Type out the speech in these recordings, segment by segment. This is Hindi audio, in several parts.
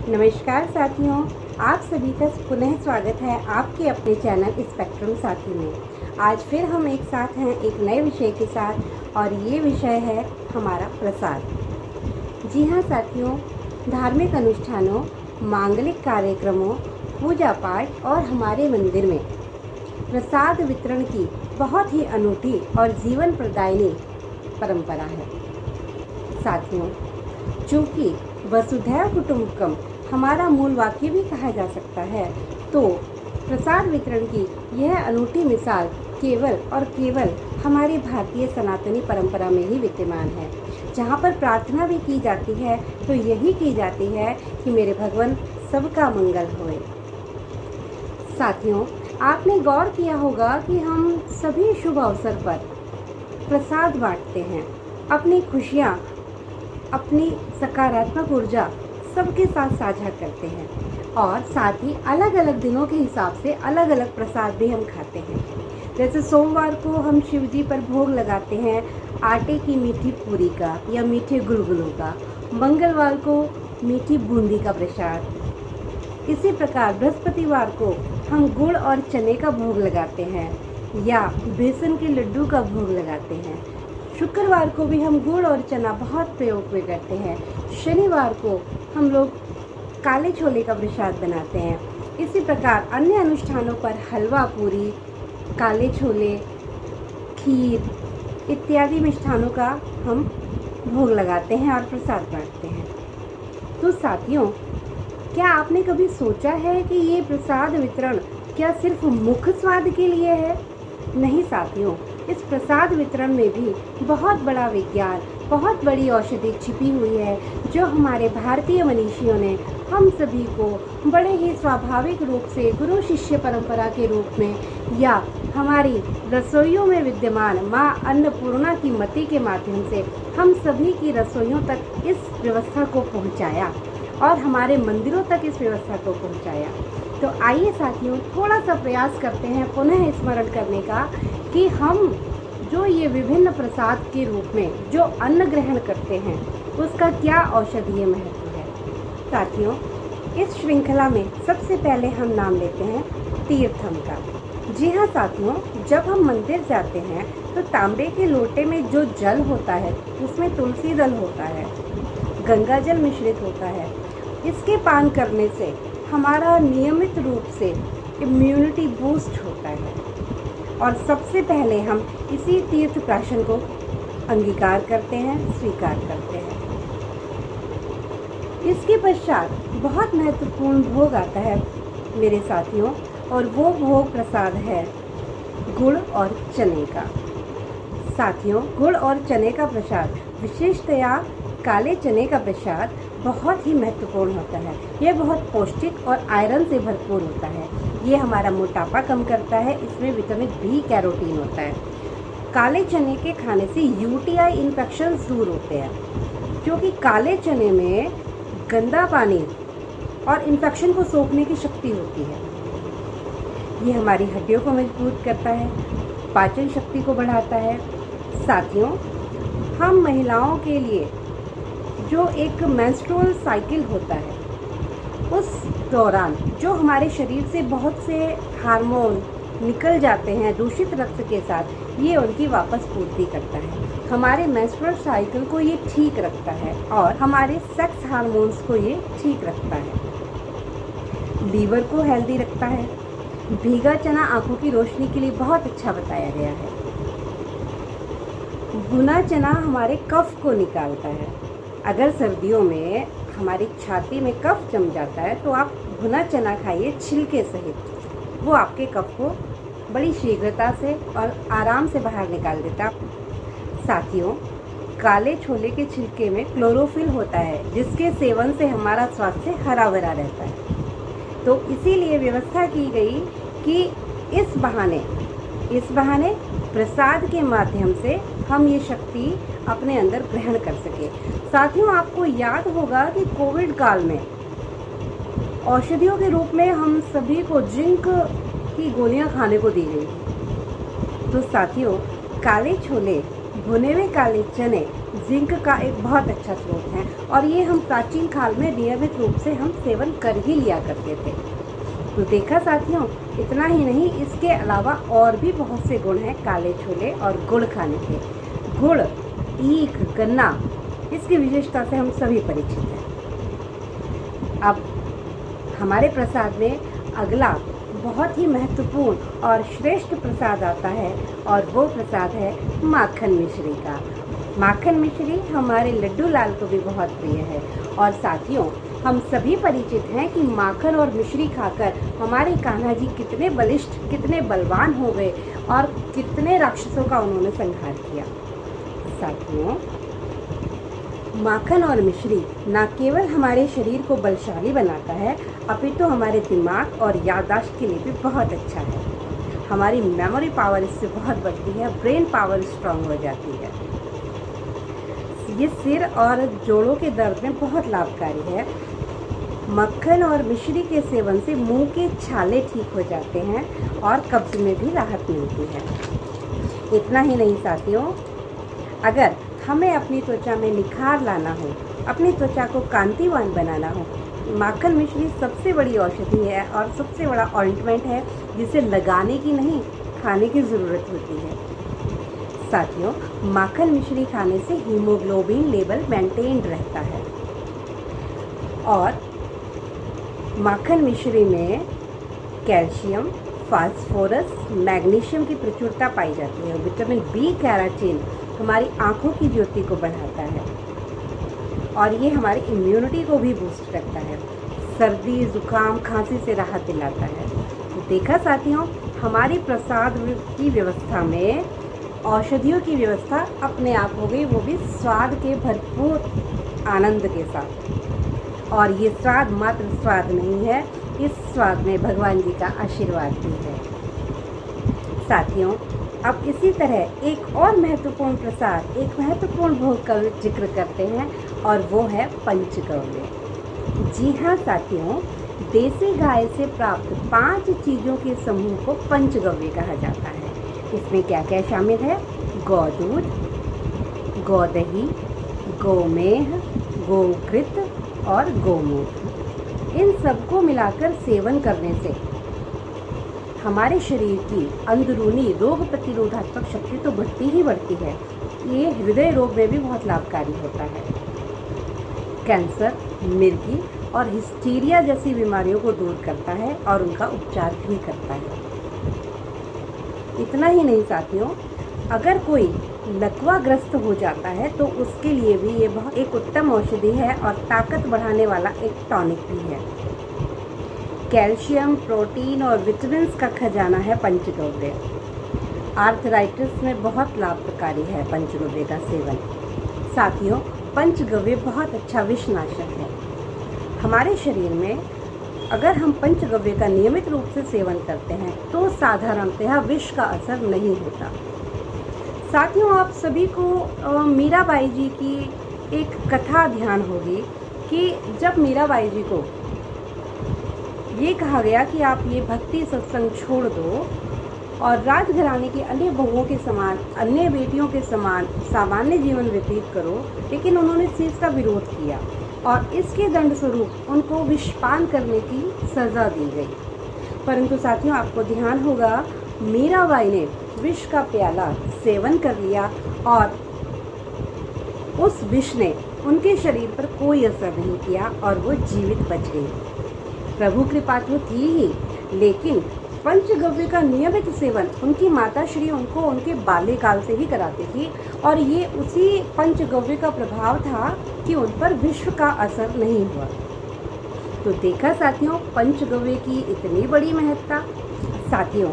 नमस्कार साथियों, आप सभी का पुनः स्वागत है आपके अपने चैनल स्पेक्ट्रम साथी में। आज फिर हम एक साथ हैं एक नए विषय के साथ और ये विषय है हमारा प्रसाद। जी हाँ साथियों, धार्मिक अनुष्ठानों, मांगलिक कार्यक्रमों, पूजा पाठ और हमारे मंदिर में प्रसाद वितरण की बहुत ही अनूठी और जीवन प्रदायिनी परंपरा है। साथियों, चूँकि वसुधैव कुटुंबकम हमारा मूल वाक्य भी कहा जा सकता है, तो प्रसाद वितरण की यह अनूठी मिसाल केवल और केवल हमारी भारतीय सनातनी परंपरा में ही विद्यमान है, जहाँ पर प्रार्थना भी की जाती है तो यही की जाती है कि मेरे भगवान सबका मंगल होए। साथियों, आपने गौर किया होगा कि हम सभी शुभ अवसर पर प्रसाद बांटते हैं, अपनी खुशियाँ, अपनी सकारात्मक ऊर्जा सबके साथ साझा करते हैं और साथ ही अलग अलग दिनों के हिसाब से अलग अलग प्रसाद भी हम खाते हैं। जैसे सोमवार को हम शिव जी पर भोग लगाते हैं आटे की मीठी पूरी का या मीठे गुलगुलों का, मंगलवार को मीठी बूंदी का प्रसाद। इसी प्रकार बृहस्पतिवार को हम गुड़ और चने का भोग लगाते हैं या बेसन के लड्डू का भोग लगाते हैं। शुक्रवार को भी हम गुड़ और चना बहुत प्रयोग में करते हैं। शनिवार को हम लोग काले छोले का प्रसाद बनाते हैं। इसी प्रकार अन्य अनुष्ठानों पर हलवा पूरी, काले छोले, खीर इत्यादि मिष्ठानों का हम भोग लगाते हैं और प्रसाद बांटते हैं। तो साथियों, क्या आपने कभी सोचा है कि ये प्रसाद वितरण क्या सिर्फ मुख स्वाद के लिए है? नहीं साथियों, इस प्रसाद वितरण में भी बहुत बड़ा विज्ञान, बहुत बड़ी औषधि छिपी हुई है, जो हमारे भारतीय मनीषियों ने हम सभी को बड़े ही स्वाभाविक रूप से गुरु शिष्य परंपरा के रूप में या हमारी रसोइयों में विद्यमान माँ अन्नपूर्णा की मति के माध्यम से हम सभी की रसोइयों तक इस व्यवस्था को पहुँचाया और हमारे मंदिरों तक इस व्यवस्था को पहुँचाया। तो आइए साथियों, थोड़ा सा प्रयास करते हैं पुनः स्मरण करने का कि हम जो ये विभिन्न प्रसाद के रूप में जो अन्न ग्रहण करते हैं उसका क्या औषधीय महत्व है। साथियों, इस श्रृंखला में सबसे पहले हम नाम लेते हैं तीर्थम का। जी हाँ साथियों, जब हम मंदिर जाते हैं तो तांबे के लोटे में जो जल होता है उसमें तुलसी दल होता है, गंगा जल मिश्रित होता है। इसके पान करने से हमारा नियमित रूप से इम्यूनिटी बूस्ट होता है और सबसे पहले हम इसी तीर्थ प्राशन को अंगीकार करते हैं, स्वीकार करते हैं। इसके पश्चात बहुत महत्वपूर्ण भोग आता है मेरे साथियों, और वो भोग प्रसाद है गुड़ और चने का। साथियों, गुड़ और चने का प्रसाद, विशेषतया काले चने का प्रसाद बहुत ही महत्वपूर्ण होता है। यह बहुत पौष्टिक और आयरन से भरपूर होता है। ये हमारा मोटापा कम करता है, इसमें विटामिन बी कैरोटीन होता है। काले चने के खाने से यूटीआई इन्फेक्शन दूर होते हैं, क्योंकि काले चने में गंदा पानी और इन्फेक्शन को सोखने की शक्ति होती है। ये हमारी हड्डियों को मजबूत करता है, पाचन शक्ति को बढ़ाता है। साथियों, हम महिलाओं के लिए जो एक मेंस्ट्रुअल साइकिल होता है, उस दौरान जो हमारे शरीर से बहुत से हार्मोन निकल जाते हैं दूषित रक्त के साथ, ये उनकी वापस पूर्ति करता है। हमारे मेंस्ट्रुअल साइकिल को ये ठीक रखता है और हमारे सेक्स हार्मोन्स को ये ठीक रखता है। लीवर को हेल्दी रखता है। भीगा चना आंखों की रोशनी के लिए बहुत अच्छा बताया गया है। भुना चना हमारे कफ को निकालता है। अगर सर्दियों में हमारी छाती में कफ जम जाता है तो आप भुना चना खाइए छिलके सहित, वो आपके कफ को बड़ी शीघ्रता से और आराम से बाहर निकाल देता। साथियों, काले छोले के छिलके में क्लोरोफिल होता है, जिसके सेवन से हमारा स्वास्थ्य हरा भरा रहता है। तो इसीलिए व्यवस्था की गई कि इस बहाने प्रसाद के माध्यम से हम ये शक्ति अपने अंदर ग्रहण कर सके। साथियों, आपको याद होगा कि कोविड काल में औषधियों के रूप में हम सभी को जिंक की गोलियां खाने को दी गई। तो साथियों, काले छोले, भुने हुए काले चने जिंक का एक बहुत अच्छा स्रोत है और ये हम प्राचीन काल में नियमित रूप से हम सेवन कर ही लिया करते थे। तो देखा साथियों, इतना ही नहीं, इसके अलावा और भी बहुत से गुण हैं काले छोले और गुड़ खाने के। गुड़, ईख, गन्ना, इसकी विशेषता से हम सभी परिचित हैं। अब हमारे प्रसाद में अगला बहुत ही महत्वपूर्ण और श्रेष्ठ प्रसाद आता है और वो प्रसाद है माखन मिश्री का। माखन मिश्री हमारे लड्डू लाल को भी बहुत प्रिय है और साथियों, हम सभी परिचित हैं कि माखन और मिश्री खाकर हमारे कान्हा जी कितने बलिष्ठ, कितने बलवान हो गए और कितने राक्षसों का उन्होंने संहार किया। साथियों, माखन और मिश्री न केवल हमारे शरीर को बलशाली बनाता है, अपितु हमारे दिमाग और याददाश्त के लिए भी बहुत अच्छा है। हमारी मेमोरी पावर इससे बहुत बढ़ती है, ब्रेन पावर स्ट्रांग हो जाती है। ये सिर और जोड़ों के दर्द में बहुत लाभकारी है। मक्खन और मिश्री के सेवन से मुंह के छाले ठीक हो जाते हैं और कब्ज में भी राहत मिलती है। इतना ही नहीं साथियों, अगर हमें अपनी त्वचा में निखार लाना हो, अपनी त्वचा को कांतिवान बनाना हो, माखन मिश्री सबसे बड़ी औषधि है और सबसे बड़ा ऑइंटमेंट है जिसे लगाने की नहीं, खाने की ज़रूरत होती है। साथियों, माखन मिश्री खाने से हीमोग्लोबिन लेवल मेंटेन्ड रहता है और माखन मिश्री में कैल्शियम, फास्फोरस, मैग्नीशियम की प्रचुरता पाई जाती है। विटामिन बी कैरोटीन हमारी आँखों की ज्योति को बढ़ाता है और ये हमारी इम्यूनिटी को भी बूस्ट करता है। सर्दी, जुकाम, खांसी से राहत दिलाता है। तो देखा साथियों, हमारी प्रसाद की व्यवस्था में औषधियों की व्यवस्था अपने आप हो गई, वो भी स्वाद के भरपूर आनंद के साथ। और ये स्वाद मात्र स्वाद नहीं है, इस स्वाद में भगवान जी का आशीर्वाद भी है। साथियों, अब इसी तरह एक और महत्वपूर्ण प्रसाद, एक महत्वपूर्ण भोग का जिक्र करते हैं और वो है पंचगव्य। जी हाँ साथियों, देसी गाय से प्राप्त 5 चीज़ों के समूह को पंचगव्य कहा जाता है। इसमें क्या क्या शामिल है? गौदूध, गौदही, गोमेह, गोघृत और गोमूत्र। इन सबको मिलाकर सेवन करने से हमारे शरीर की अंदरूनी रोग प्रतिरोधात्मक शक्ति तो बढ़ती ही बढ़ती है, ये हृदय रोग में भी बहुत लाभकारी होता है। कैंसर, मिर्गी और हिस्टीरिया जैसी बीमारियों को दूर करता है और उनका उपचार भी करता है। इतना ही नहीं साथियों, अगर कोई लकवाग्रस्त हो जाता है तो उसके लिए भी ये बहुत एक उत्तम औषधि है और ताकत बढ़ाने वाला एक टॉनिक भी है। कैल्शियम, प्रोटीन और विटामिन्स का खजाना है पंचगव्य। आर्थराइटिस में बहुत लाभकारी है पंचगव्य का सेवन। साथियों, पंचगव्य बहुत अच्छा विषनाशक है। हमारे शरीर में अगर हम पंचगव्य का नियमित रूप से सेवन करते हैं तो साधारणतः विष का असर नहीं होता। साथियों, आप सभी को मीराबाई जी की एक कथा ध्यान होगी कि जब मीराबाई जी को ये कहा गया कि आप ये भक्ति सत्संग छोड़ दो और राजघराने की अन्य बहुओं के समान, अन्य बेटियों के समान सामान्य जीवन व्यतीत करो, लेकिन उन्होंने इस चीज़ का विरोध किया और इसके दंड स्वरूप उनको विषपान करने की सज़ा दी गई। परंतु साथियों, आपको ध्यान होगा, मीराबाई ने विष का प्याला सेवन कर लिया और उस विष ने उनके शरीर पर कोई असर नहीं किया और वो जीवित बच गई। प्रभु कृपा तो थी ही, लेकिन पंचगव्य का नियमित सेवन उनकी माताश्री उनको उनके बाल्यकाल से ही कराती थी और ये उसी पंचगव्य का प्रभाव था कि उन पर विष का असर नहीं हुआ। तो देखा साथियों, पंचगव्य की इतनी बड़ी महत्ता। साथियों,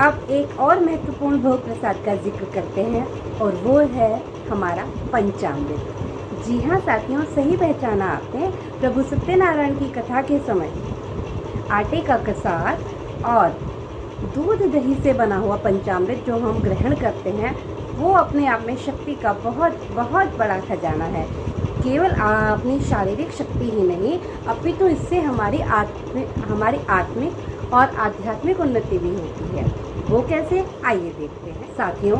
अब एक और महत्वपूर्ण भोग प्रसाद का जिक्र करते हैं और वो है हमारा पंचामृत। जी हाँ साथियों, सही पहचाना आपने। प्रभु सत्यनारायण की कथा के समय आटे का कसार और दूध दही से बना हुआ पंचामृत जो हम ग्रहण करते हैं, वो अपने आप में शक्ति का बहुत बहुत बड़ा खजाना है। केवल अपनी शारीरिक शक्ति ही नहीं, अपितु इससे हमारी आत्मिक और आध्यात्मिक उन्नति भी होती है। वो कैसे, आइए देखते हैं। साथियों,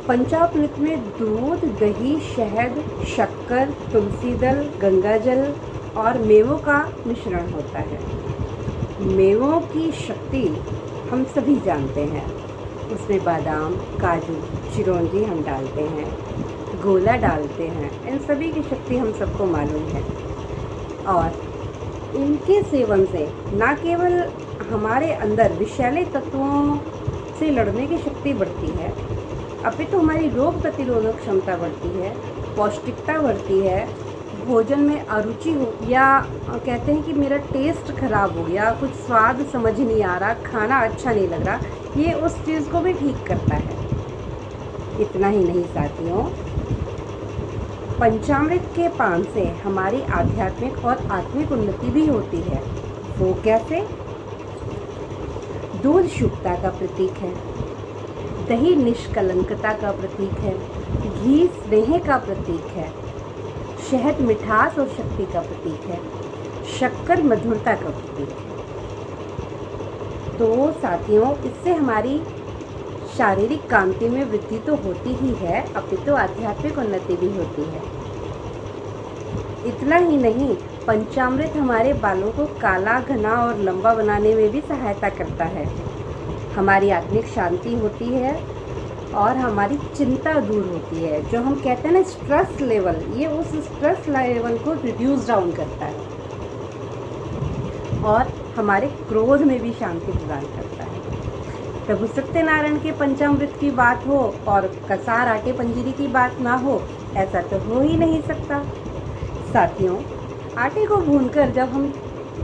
पंचामृत में दूध, दही, शहद, शक्कर, तुलसी दल, गंगाजल और मेवों का मिश्रण होता है। मेवों की शक्ति हम सभी जानते हैं। उसमें बादाम, काजू, चिरौंजी हम डालते हैं, गोला डालते हैं। इन सभी की शक्ति हम सबको मालूम है और इनके सेवन से न केवल हमारे अंदर विषैले तत्वों से लड़ने की शक्ति बढ़ती है, अपितु हमारी रोग प्रतिरोधक क्षमता बढ़ती है, पौष्टिकता बढ़ती है, भोजन में अरुचि हो या कहते हैं कि मेरा टेस्ट खराब हो गया, कुछ स्वाद समझ नहीं आ रहा, खाना अच्छा नहीं लग रहा, ये उस चीज़ को भी ठीक करता है। इतना ही नहीं साथियों, पंचामृत के पान से हमारी आध्यात्मिक और आत्मिक उन्नति भी होती है। वो कैसे? दूध शुद्धता का प्रतीक है, दही निष्कलंकता का प्रतीक है, घी स्नेह का प्रतीक है, शहद मिठास और शक्ति का प्रतीक है, शक्कर मधुरता का प्रतीक है। तो साथियों, इससे हमारी शारीरिक कांति में वृद्धि तो होती ही है, अपितु आध्यात्मिक उन्नति भी होती है। इतना ही नहीं, पंचामृत हमारे बालों को काला, घना और लंबा बनाने में भी सहायता करता है। हमारी आत्मिक शांति होती है और हमारी चिंता दूर होती है। जो हम कहते हैं ना स्ट्रेस लेवल, ये उस स्ट्रेस लेवल को रिड्यूस डाउन करता है और हमारे क्रोध में भी शांति प्रदान करता है। प्रभु सत्यनारायण के पंचामृत की बात हो और कसार आटे पंजीरी की बात ना हो, ऐसा तो हो ही नहीं सकता। साथियों, आटे को भूनकर जब हम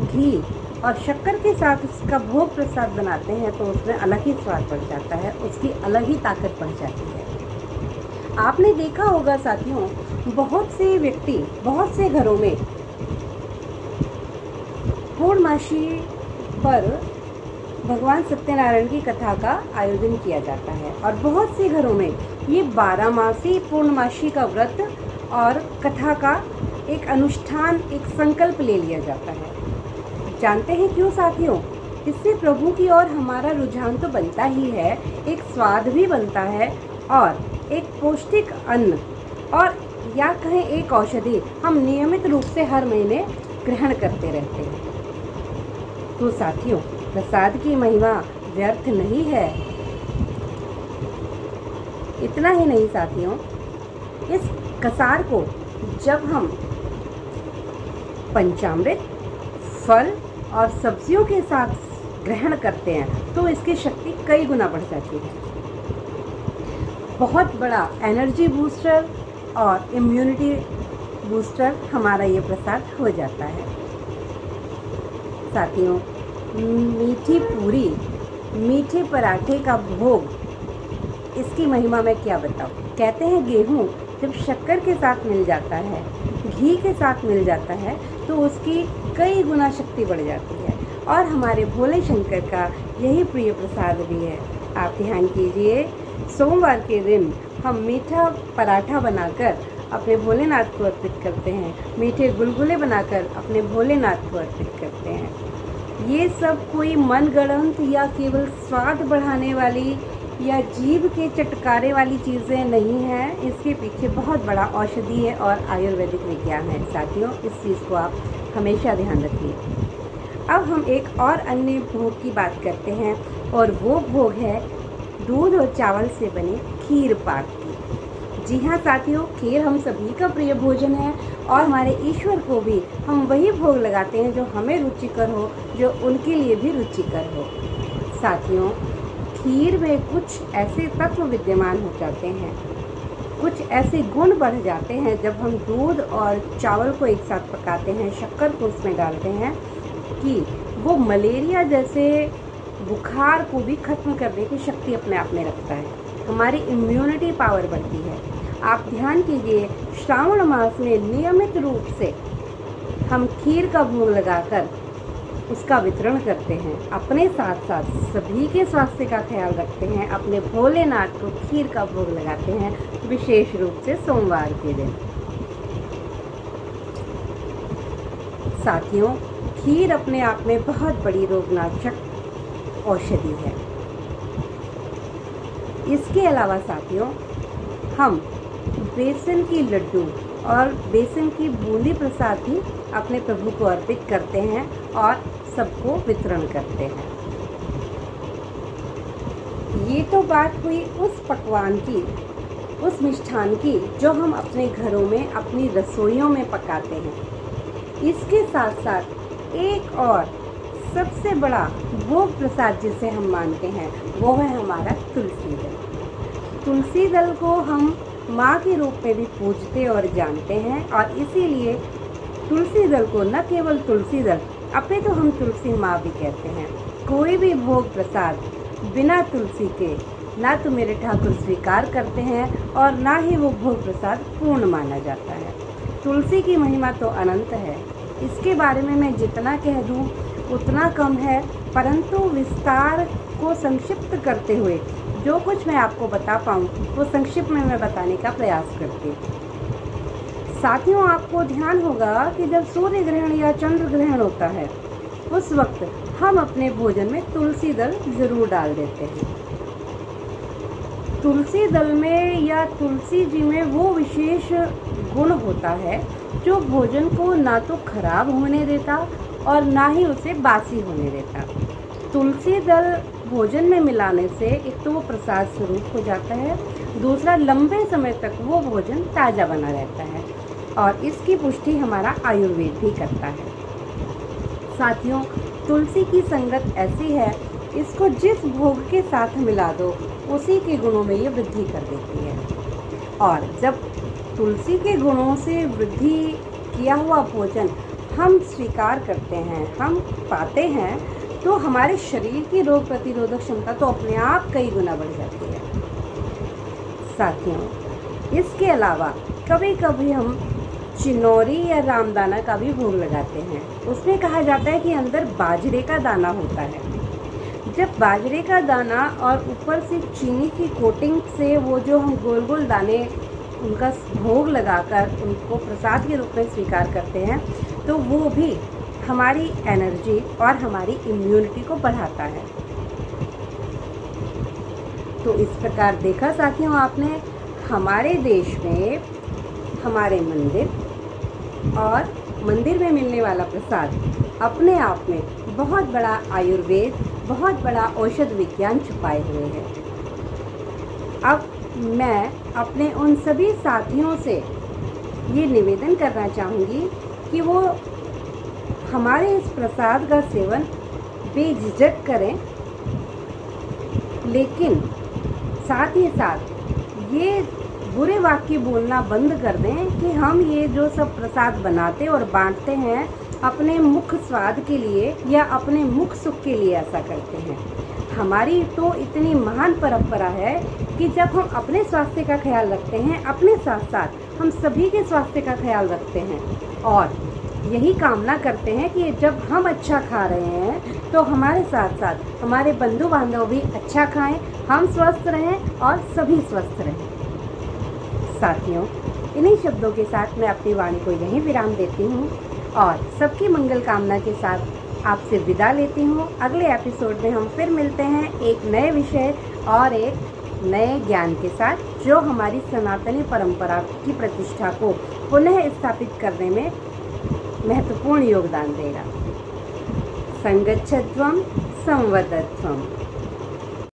घी और शक्कर के साथ उसका भोग प्रसाद बनाते हैं तो उसमें अलग ही स्वाद बढ़ जाता है, उसकी अलग ही ताकत बढ़ जाती है। आपने देखा होगा साथियों, बहुत से व्यक्ति, बहुत से घरों में पूर्णमासी पर भगवान सत्यनारायण की कथा का आयोजन किया जाता है और बहुत से घरों में ये 12 मासी पूर्णमासी का व्रत और कथा का एक अनुष्ठान, एक संकल्प ले लिया जाता है। जानते हैं क्यों साथियों? इससे प्रभु की ओर हमारा रुझान तो बनता ही है, एक स्वाद भी बनता है और एक पौष्टिक अन्न और या कहें एक औषधि हम नियमित रूप से हर महीने ग्रहण करते रहते हैं। तो साथियों, प्रसाद की महिमा व्यर्थ नहीं है। इतना ही नहीं साथियों, इस कसार को जब हम पंचामृत, फल और सब्जियों के साथ ग्रहण करते हैं तो इसकी शक्ति कई गुना बढ़ जाती है। बहुत बड़ा एनर्जी बूस्टर और इम्यूनिटी बूस्टर हमारा ये प्रसाद हो जाता है। साथियों, मीठी पूरी, मीठे पराठे का भोग, इसकी महिमा मैं क्या बताऊँ। कहते हैं गेहूँ जब शक्कर के साथ मिल जाता है, घी के साथ मिल जाता है तो उसकी कई गुना शक्ति बढ़ जाती है और हमारे भोले शंकर का यही प्रिय प्रसाद भी है। आप ध्यान कीजिए, सोमवार के दिन हम मीठा पराठा बनाकर अपने भोलेनाथ को अर्पित करते हैं, मीठे गुलगुले बनाकर अपने भोलेनाथ को अर्पित करते हैं। ये सब कोई मनगढ़ंत या केवल स्वाद बढ़ाने वाली या जीभ के चटकारे वाली चीज़ें नहीं हैं, इसके पीछे बहुत बड़ा औषधीय और आयुर्वेदिक विज्ञान है। साथियों, इस चीज़ को आप हमेशा ध्यान रखिए। अब हम एक और अन्य भोग की बात करते हैं और वो भोग है दूध और चावल से बने खीर पाक की। जी हाँ साथियों, खीर हम सभी का प्रिय भोजन है और हमारे ईश्वर को भी हम वही भोग लगाते हैं जो हमें रुचिकर हो, जो उनके लिए भी रुचिकर हो। साथियों, खीर में कुछ ऐसे तत्व विद्यमान हो जाते हैं, कुछ ऐसे गुण बढ़ जाते हैं जब हम दूध और चावल को एक साथ पकाते हैं, शक्कर को उसमें डालते हैं, कि वो मलेरिया जैसे बुखार को भी खत्म करने की शक्ति अपने आप में रखता है। हमारी इम्यूनिटी पावर बढ़ती है। आप ध्यान कीजिए, श्रावण मास में नियमित रूप से हम खीर का भोग लगाकर उसका वितरण करते हैं, अपने साथ साथ सभी के स्वास्थ्य का ख्याल रखते हैं, अपने भोलेनाथ को खीर का भोग लगाते हैं, विशेष रूप से सोमवार के दिन। साथियों, खीर अपने आप में बहुत बड़ी रोगनाशक औषधि है। इसके अलावा साथियों, हम बेसन की लड्डू और बेसन की बूंदी प्रसाद भी अपने प्रभु को अर्पित करते हैं और सबको वितरण करते हैं। ये तो बात हुई उस पकवान की, उस मिष्ठान की जो हम अपने घरों में, अपनी रसोइयों में पकाते हैं। इसके साथ साथ एक और सबसे बड़ा भोग प्रसाद जिसे हम मानते हैं वो है हमारा तुलसी दल। तुलसी दल को हम माँ के रूप में भी पूजते और जानते हैं और इसीलिए तुलसी दल को न केवल तुलसी दल, अपने तो हम तुलसी माँ भी कहते हैं। कोई भी भोग प्रसाद बिना तुलसी के ना तो मेरे ठाकुर स्वीकार करते हैं और ना ही वो भोग प्रसाद पूर्ण माना जाता है। तुलसी की महिमा तो अनंत है, इसके बारे में मैं जितना कह दूँ उतना कम है, परंतु विस्तार को संक्षिप्त करते हुए जो कुछ मैं आपको बता पाऊँ वो संक्षिप्त में मैं बताने का प्रयास करती हूँ। साथियों, आपको ध्यान होगा कि जब सूर्य ग्रहण या चंद्र ग्रहण होता है उस वक्त हम अपने भोजन में तुलसी दल जरूर डाल देते हैं। तुलसी दल में या तुलसी जी में वो विशेष गुण होता है जो भोजन को ना तो खराब होने देता और ना ही उसे बासी होने देता। तुलसी दल भोजन में मिलाने से एक तो वो प्रसाद स्वरूप हो जाता है, दूसरा लंबे समय तक वो भोजन ताज़ा बना रहता है और इसकी पुष्टि हमारा आयुर्वेद भी करता है। साथियों, तुलसी की संगत ऐसी है, इसको जिस भोग के साथ मिला दो उसी के गुणों में ये वृद्धि कर देती है। और जब तुलसी के गुणों से वृद्धि किया हुआ भोजन हम स्वीकार करते हैं, हम पाते हैं, तो हमारे शरीर की रोग प्रतिरोधक क्षमता तो अपने आप कई गुना बढ़ जाती है। साथियों, इसके अलावा कभी कभी हम चिनौरी या रामदाना का भी भोग लगाते हैं। उसमें कहा जाता है कि अंदर बाजरे का दाना होता है। जब बाजरे का दाना और ऊपर से चीनी की कोटिंग से वो जो हम गोल गोल दाने उनका भोग लगाकर उनको प्रसाद के रूप में स्वीकार करते हैं, तो वो भी हमारी एनर्जी और हमारी इम्यूनिटी को बढ़ाता है। तो इस प्रकार देखा साथियों आपने, हमारे देश में हमारे मंदिर और मंदिर में मिलने वाला प्रसाद अपने आप में बहुत बड़ा आयुर्वेद, बहुत बड़ा औषध विज्ञान छुपाए हुए हैं। अब मैं अपने उन सभी साथियों से ये निवेदन करना चाहूँगी कि वो हमारे इस प्रसाद का सेवन बेझिझक करें, लेकिन साथ ही साथ ये बुरे वाक्य बोलना बंद कर दें कि हम ये जो सब प्रसाद बनाते और बांटते हैं अपने मुख स्वाद के लिए या अपने मुख सुख के लिए ऐसा करते हैं। हमारी तो इतनी महान परंपरा है कि जब हम अपने स्वास्थ्य का ख्याल रखते हैं, अपने साथ साथ हम सभी के स्वास्थ्य का ख्याल रखते हैं और यही कामना करते हैं कि जब हम अच्छा खा रहे हैं तो हमारे साथ साथ हमारे बंधु बांधव भी अच्छा खाएं, हम स्वस्थ रहें और सभी स्वस्थ रहें। साथियों, इन्हीं शब्दों के साथ मैं अपनी वाणी को यहीं विराम देती हूँ और सबकी मंगल कामना के साथ आपसे विदा लेती हूँ। अगले एपिसोड में हम फिर मिलते हैं एक नए विषय और एक नए ज्ञान के साथ, जो हमारी सनातनी परंपरा की प्रतिष्ठा को पुनः स्थापित करने में महत्वपूर्ण योगदान देगा। संगच्छध्वं संवदध्वं।